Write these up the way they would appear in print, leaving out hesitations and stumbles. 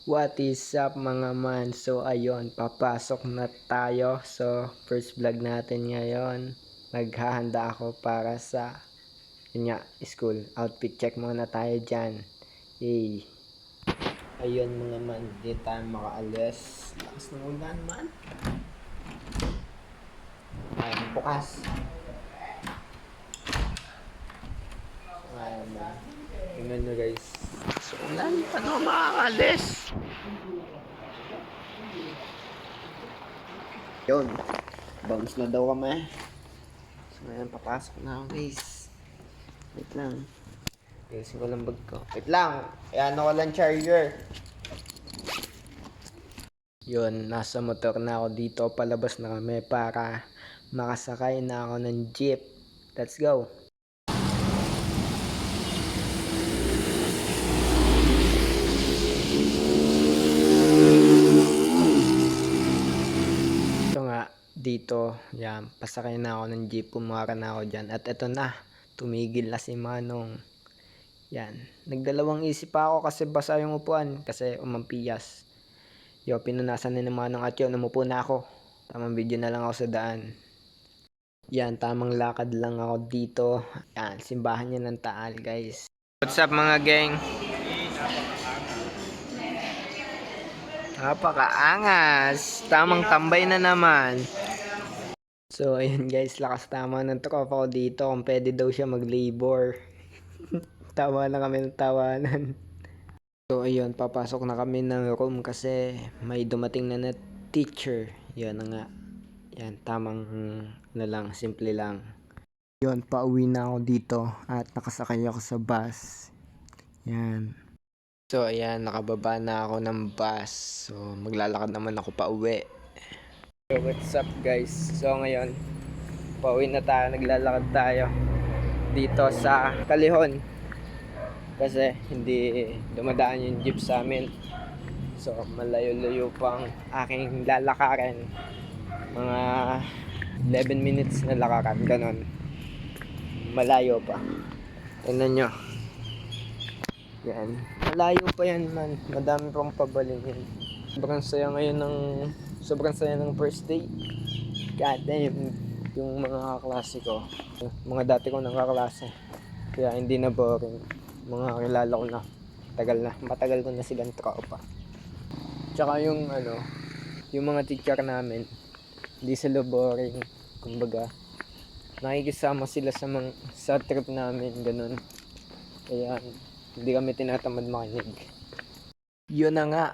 What is up mga man? So ayun, papasok na tayo. So first vlog natin ngayon. Maghahanda ako para sa school. Outfit check muna tayo dyan. Yay! Ayun mga man, di tayo makaalis. Lakas ng ulan man. Ayun, bukas. Ayun man. Tingnan nyo guys. So ulan, paano makakaalis? Yun, bounce na daw kami. So ngayon, papasok na ako guys. Wait lang. Ayusin ko lang bag ko. Wait lang, ayan ako lang charger. Yun, nasa motor na ako dito. Palabas na kami para makasakay na ako ng jeep. Let's go. Dito, yan, pasakay na ako ng jeep, pumara na ako dyan, at eto na, tumigil na si Manong. Yan, nagdalawang isip pa ako kasi basa yung upuan, kasi umampiyas. Yo, pinunasan ni Manong at yun, umupo na ako. Tamang video na lang ako sa daan. Yan, tamang lakad lang ako dito. Yan, simbahan niya ng Taal guys. What's up mga gang? Napakaangas, tamang tambay na naman. So ayun guys, lakas tama ng tropa ko dito kung pwede daw siya mag-labor. Tawa na kami ng tawanan. So ayun, papasok na kami ng room kasi may dumating na teacher. Yan na nga. Yan, tamang lang, simple lang. Yun, pauwi na ako dito at nakasakay ako sa bus. Yan. So ayan, nakababa na ako ng bus. So maglalakad naman ako pa uwi. So what's up guys? So ngayon, pauwi na tayo, naglalakad tayo dito sa Kalihon kasi hindi dumadaan yung jeep sa amin. So malayo-layo pang aking lalakarin, mga 11 minutes na lakaran, ganon, malayo pa. Tingnan nyo, yan, malayo pa yan man, madami pang pabalingin. Sobrang saya ng first day. God damn, yung mga kaklase ko, mga dati ko nang kaklase, kaya hindi na boring. Mga kilala ko na, matagal ko na silang tropa. Tsaka yung yung mga teacher namin, hindi sila boring. Kumbaga, nakikisama sila sa trip namin, ganun. Kaya hindi kami tinatamad makinig. Yun na nga,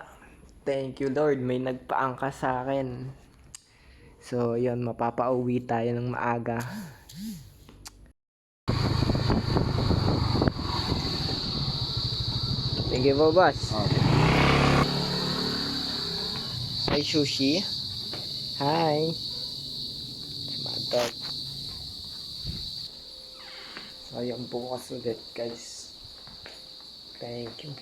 thank you Lord, may nagpaangkas sa akin. So yun, mapapauwi tayo ng maaga. Thank you po boss. Hi Sushi. Hi. Madog. So yun, bukas ulit guys. Thank you.